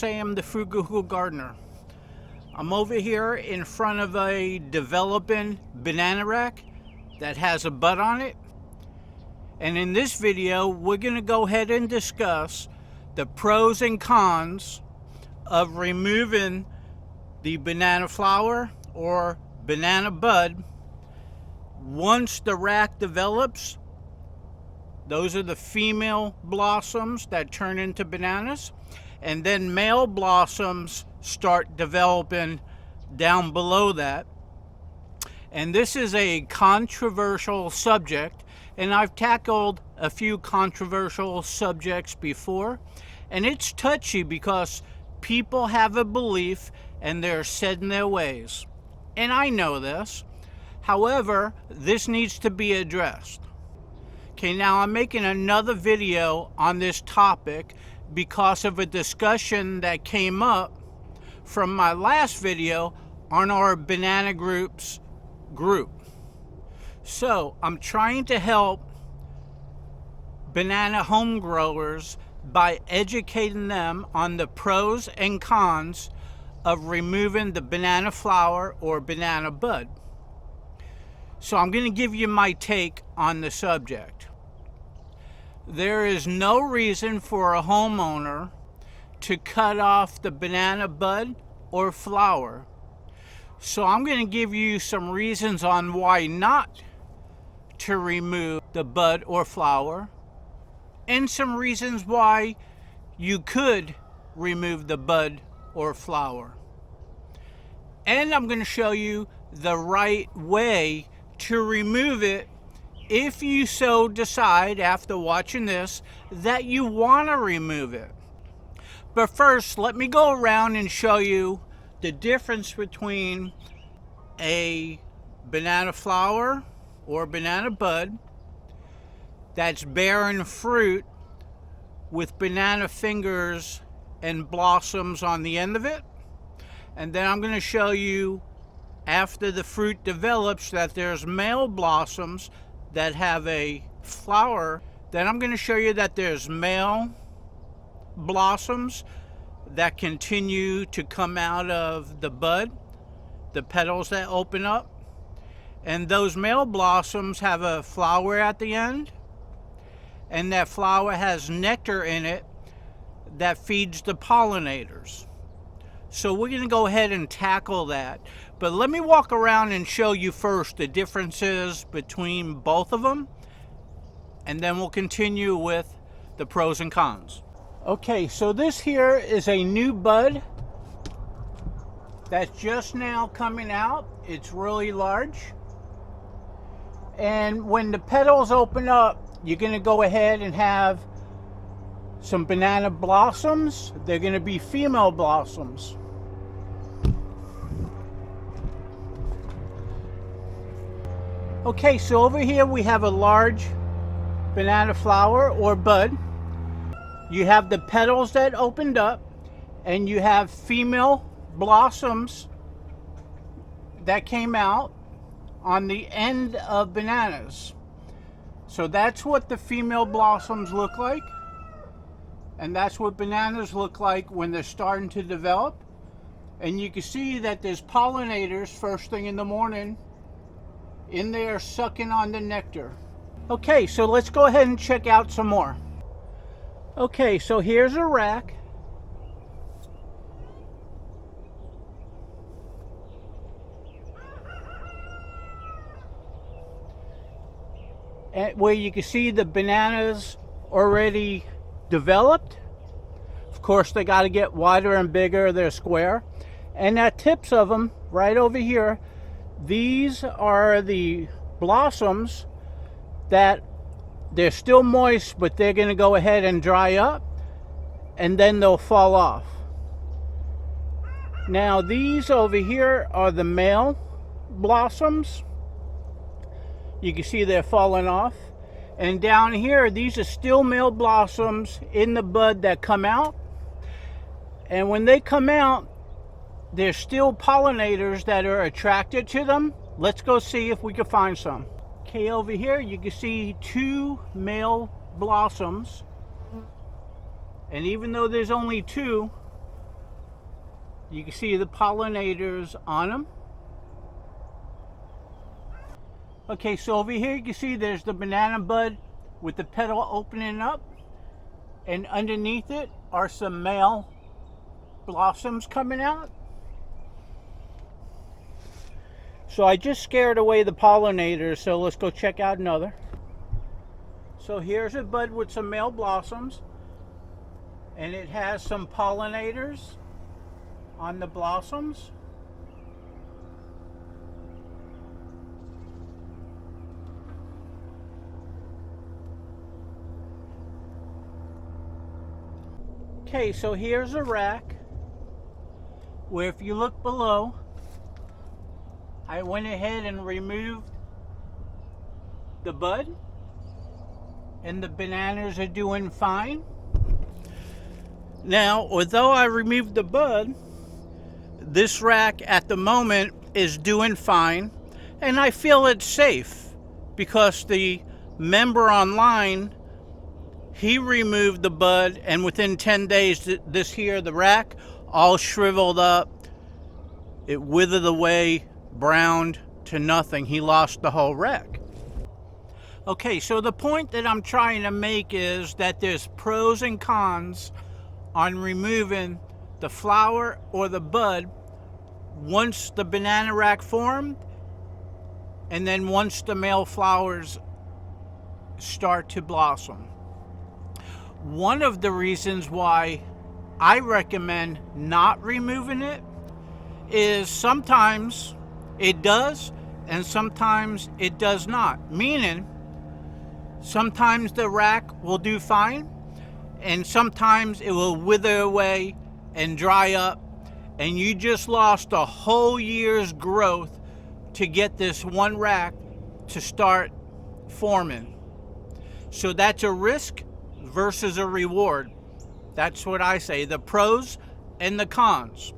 Sam the Frugal Gardener. I'm over here in front of a developing banana rack that has a bud on it. And in this video, we're going to go ahead and discuss the pros and cons of removing the banana flower or banana bud once the rack develops. Those are the female blossoms that turn into bananas, and then male blossoms start developing down below that. And this is a controversial subject, and I've tackled a few controversial subjects before, and it's touchy because people have a belief and they're set in their ways. And I know this. However, this needs to be addressed. Okay, now I'm making another video on this topic because of a discussion that came up from my last video on our banana groups group. So I'm trying to help banana home growers by educating them on the pros and cons of removing the banana flower or banana bud. So I'm going to give you my take on the subject. There is no reason for a homeowner to cut off the banana bud or flower. So I'm going to give you some reasons on why not to remove the bud or flower, and some reasons why you could remove the bud or flower. And I'm going to show you the right way to remove it if you so decide after watching this that you want to remove it. But first, let me go around and show you the difference between a banana flower or banana bud that's bearing fruit with banana fingers and blossoms on the end of it. And then I'm going to show you after the fruit develops that there's male blossoms that have a flower. Then I'm going to show you that there's male blossoms that continue to come out of the bud, the petals that open up. And those male blossoms have a flower at the end, and that flower has nectar in it that feeds the pollinators. So we're going to go ahead and tackle that. But let me walk around and show you first the differences between both of them, and then we'll continue with the pros and cons. Okay, so this here is a new bud that's just now coming out. It's really large. And when the petals open up, you're going to go ahead and have some banana blossoms. They're going to be female blossoms. Okay, so over here we have a large banana flower or bud. You have the petals that opened up, and you have female blossoms that came out on the end of bananas. So that's what the female blossoms look like, and that's what bananas look like when they're starting to develop. And you can see that there's pollinators first thing in the morning in there sucking on the nectar. Okay, so let's go ahead and check out some more. Okay, so here's a rack. Where you can see the bananas already developed. Of course, they got to get wider and bigger. They're square. And at tips of them, right over here, these are the blossoms that they're still moist, but they're going to go ahead and dry up, and then they'll fall off. Now, these over here are the male blossoms. You can see they're falling off. And down here, these are still male blossoms in the bud that come out. And when they come out, there's still pollinators that are attracted to them. Let's go see if we can find some. Okay, over here you can see two male blossoms. And even though there's only two, You can see the pollinators on them. Okay, so over here you can see there's the banana bud with the petal opening up, and underneath it are some male blossoms coming out. So I just scared away the pollinators, so let's go check out another. So here's a bud with some male blossoms, and it has some pollinators on the blossoms. Okay, so here's a rack where if you look below, I went ahead and removed the bud, and the bananas are doing fine. Now, although I removed the bud, this rack at the moment is doing fine, and I feel it's safe because the member online, he removed the bud, and within 10 days, this here, the rack, all shriveled up. It withered away, browned to nothing. He lost the whole rack. Okay, so the point that I'm trying to make is that there's pros and cons on removing the flower or the bud once the banana rack formed, and then once the male flowers start to blossom. One of the reasons why I recommend not removing it is sometimes it does and sometimes it does not. Meaning, sometimes the rack will do fine and sometimes it will wither away and dry up, and you just lost a whole year's growth to get this one rack to start forming. So that's a risk versus a reward. That's what I say, the pros and the cons.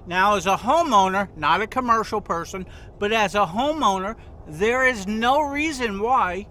Now, as a homeowner, not a commercial person, but as a homeowner, there is no reason why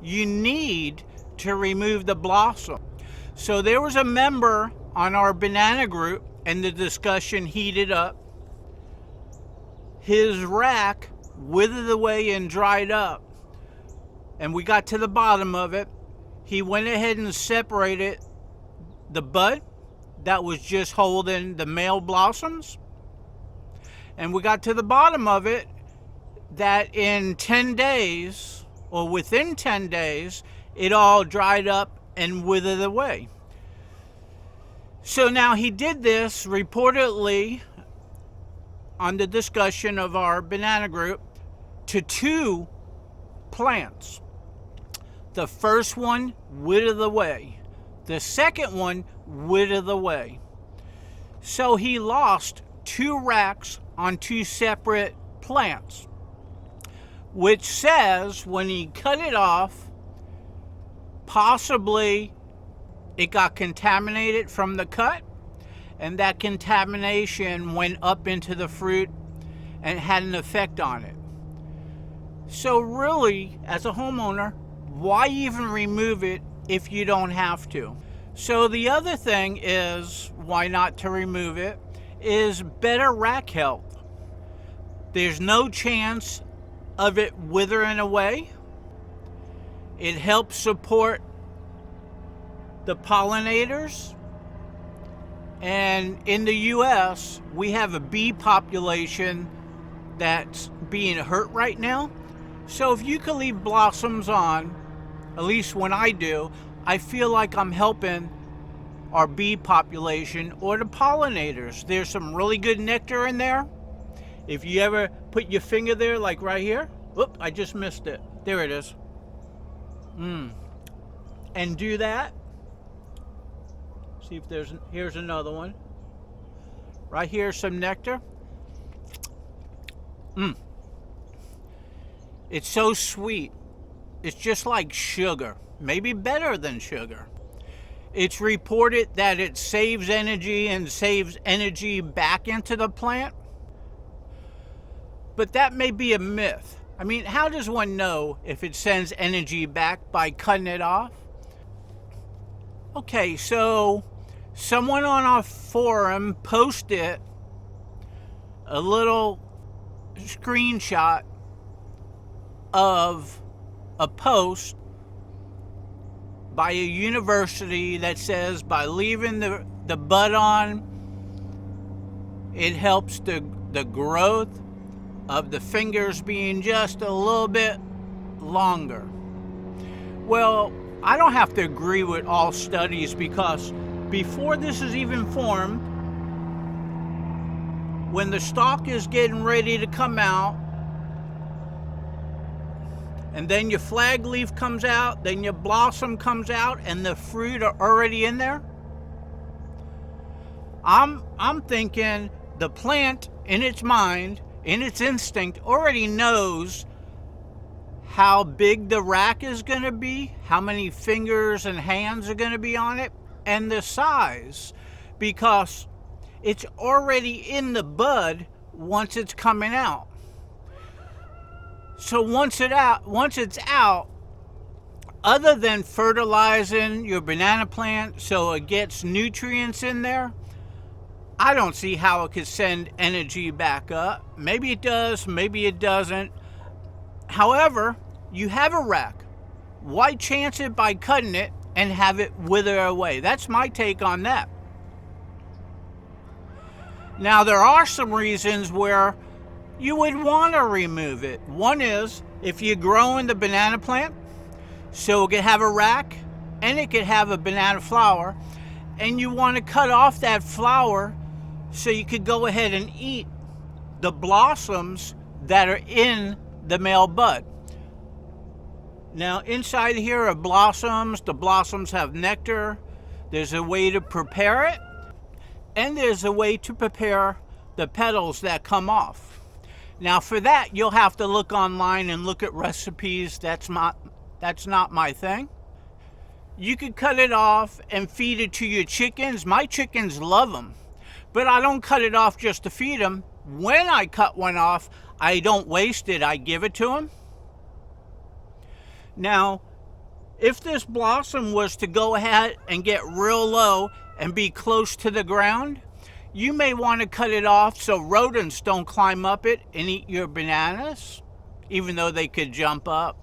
you need to remove the blossom. So there was a member on our banana group, and the discussion heated up. His rack withered away and dried up, and we got to the bottom of it. He went ahead and separated the bud that was just holding the male blossoms, and we got to the bottom of it that in 10 days, or within 10 days, it all dried up and withered away. So now he did this reportedly on the discussion of our banana group to 2 plants. The first one withered away. The second one withered away. So he lost 2 racks on 2 separate plants, which says when he cut it off, possibly it got contaminated from the cut, and that contamination went up into the fruit and had an effect on it. So really, as a homeowner, why even remove it if you don't have to? So the other thing is, why not to remove it, is better rack health. There's no chance of it withering away. It helps support the pollinators. And in the US, we have a bee population that's being hurt right now. So if you can leave blossoms on, at least when I do, I feel like I'm helping our bee population or the pollinators. There's some really good nectar in there. If you ever put your finger there, like right here, whoop, I just missed it. There it is. And do that. See if here's another one. Right here, some nectar. It's so sweet. It's just like sugar, maybe better than sugar. It's reported that it saves energy and saves energy back into the plant. But that may be a myth. I mean, how does one know if it sends energy back by cutting it off? Okay, so Someone on our forum posted a little screenshot of a post by a university that says by leaving the bud on, it helps the growth of the fingers being just a little bit longer. Well, I don't have to agree with all studies, because before this is even formed, when the stalk is getting ready to come out, and then your flag leaf comes out, then your blossom comes out, and the fruit are already in there, I'm thinking the plant in its mind, in its instinct, already knows how big the rack is going to be, how many fingers and hands are going to be on it, and the size, because it's already in the bud once it's coming out. So once it's out, other than fertilizing your banana plant so it gets nutrients in there, I don't see how it could send energy back up. Maybe it does, maybe it doesn't. However, you have a rack. Why chance it by cutting it and have it wither away? That's my take on that. Now, there are some reasons where you would want to remove it. One is if you're growing the banana plant, so it could have a rack and it could have a banana flower, and you want to cut off that flower so you could go ahead and eat the blossoms that are in the male bud. Now, inside here are blossoms. The blossoms have nectar. There's a way to prepare it, and there's a way to prepare the petals that come off. Now, for that, you'll have to look online and look at recipes. That's not my thing. You could cut it off and feed it to your chickens. My chickens love them, but I don't cut it off just to feed them. When I cut one off, I don't waste it. I give it to them. Now, if this blossom was to go ahead and get real low and be close to the ground, you may want to cut it off so rodents don't climb up it and eat your bananas, even though they could jump up,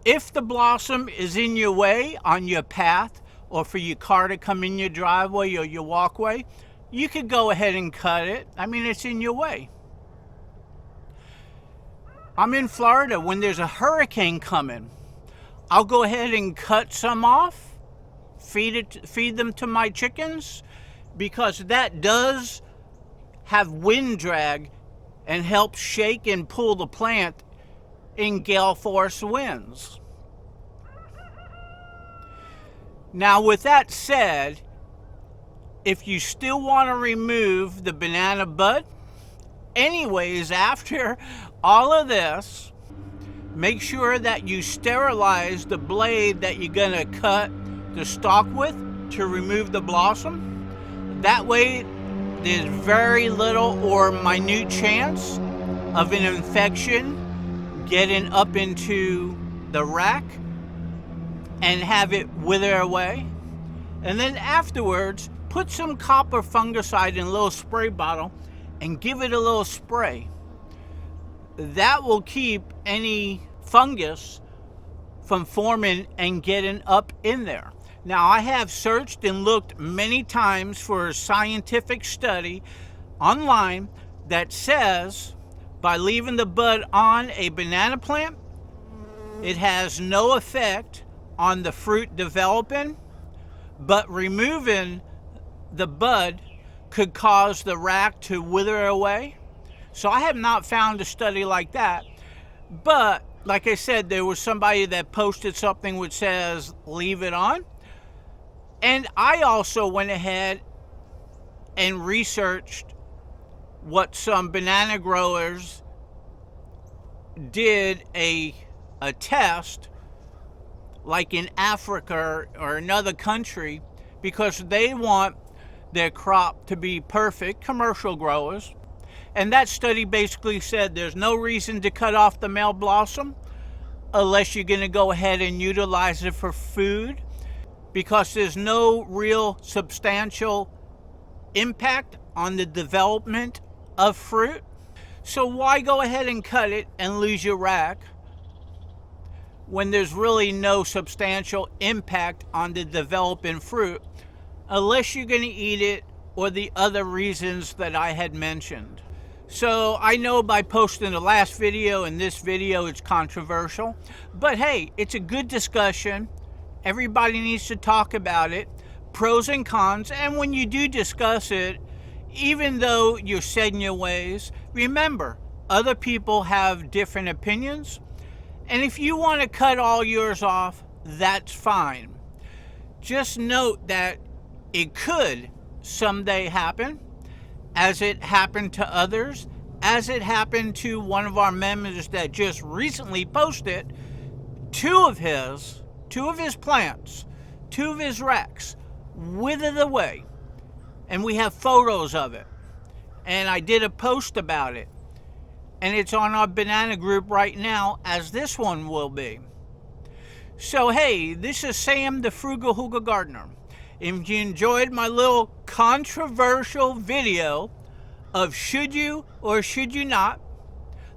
If the blossom is in your way on your path, or for your car to come in your driveway or your walkway, you could go ahead and cut it. I mean, it's in your way. I'm in Florida. When there's a hurricane coming, I'll go ahead and cut some off, feed them to my chickens, because that does have wind drag and help shake and pull the plant in gale force winds. Now, with that said, if you still want to remove the banana bud, anyways, after all of this, make sure that you sterilize the blade that you're going to cut the stalk with to remove the blossom. That way, there's very little or minute chance of an infection getting up into the rack and have it wither away. And then afterwards, put some copper fungicide in a little spray bottle and give it a little spray. That will keep any fungus from forming and getting up in there. Now, I have searched and looked many times for a scientific study online that says by leaving the bud on a banana plant, it has no effect on the fruit developing, but removing the bud could cause the rack to wither away. So I have not found a study like that. But like I said, there was somebody that posted something which says leave it on. And I also went ahead and researched what some banana growers did a test, like in Africa or another country, because they want their crop to be perfect, commercial growers. And that study basically said there's no reason to cut off the male blossom unless you're going to go ahead and utilize it for food. because there's no real substantial impact on the development of fruit. So why go ahead and cut it and lose your rack when there's really no substantial impact on the developing fruit, unless you're going to eat it or the other reasons that I had mentioned. So I know by posting the last video and this video it's controversial, but hey, it's a good discussion. Everybody needs to talk about it, pros and cons, and when you do discuss it, even though you're set in your ways, remember, other people have different opinions, and if you want to cut all yours off, that's fine. Just note that it could someday happen, as it happened to others, as it happened to one of our members that just recently posted two of his plants, two of his racks withered away, and we have photos of it, and I did a post about it, and it's on our banana group right now, as this one will be. So hey, this is Sam the Frugal Hooga Gardener. If you enjoyed my little controversial video of should you or should you not,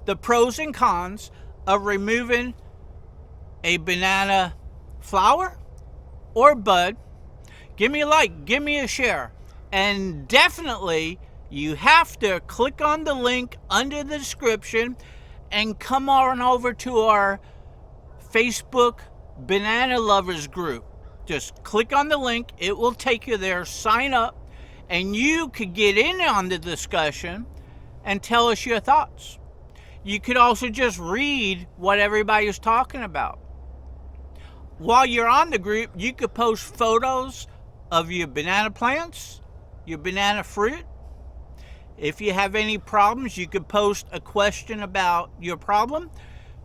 the pros and cons of removing a banana flower or bud, give me a like, give me a share, and definitely you have to click on the link under the description and come on over to our Facebook Banana Lovers group. Just click on the link, it will take you there, sign up, and you could get in on the discussion and tell us your thoughts. You could also just read what everybody's talking about. While you're on the group, you could post photos of your banana plants, your banana fruit. If you have any problems, you could post a question about your problem.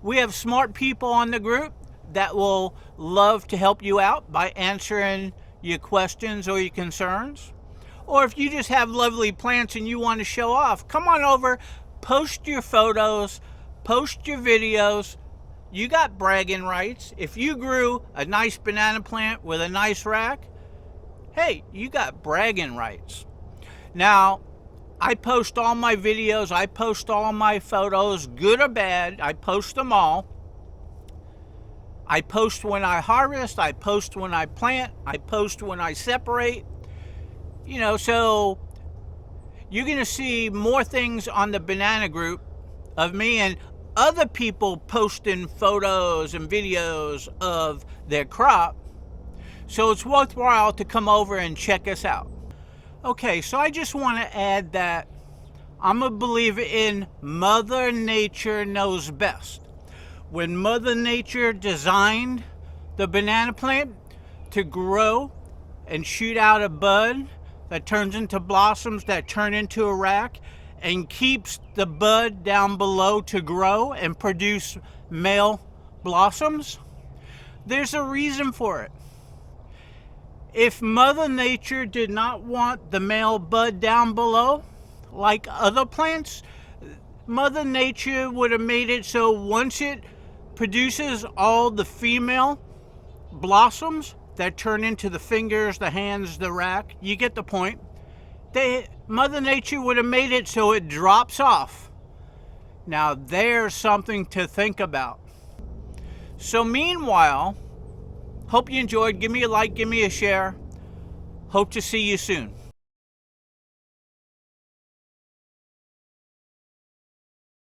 We have smart people on the group that will love to help you out by answering your questions or your concerns. Or if you just have lovely plants and you want to show off, come on over, post your photos, post your videos. You got bragging rights. If you grew a nice banana plant with a nice rack, hey, you got bragging rights. Now, I post all my videos, I post all my photos, good or bad, I post them all. I post when I harvest, I post when I plant, I post when I separate. You know, so you're going to see more things on the banana group of me and other people posting photos and videos of their crop. So it's worthwhile to come over and check us out. Okay, so I just want to add that I'm a believer in Mother Nature knows best. When Mother Nature designed the banana plant to grow and shoot out a bud that turns into blossoms that turn into a rack and keeps the bud down below to grow and produce male blossoms, there's a reason for it. If Mother Nature did not want the male bud down below, like other plants, Mother Nature would have made it so once it produces all the female blossoms that turn into the fingers, the hands, the rack, you get the point. Mother Nature would have made it so it drops off. Now there's something to think about. So meanwhile, hope you enjoyed. Give me a like, give me a share. Hope to see you soon.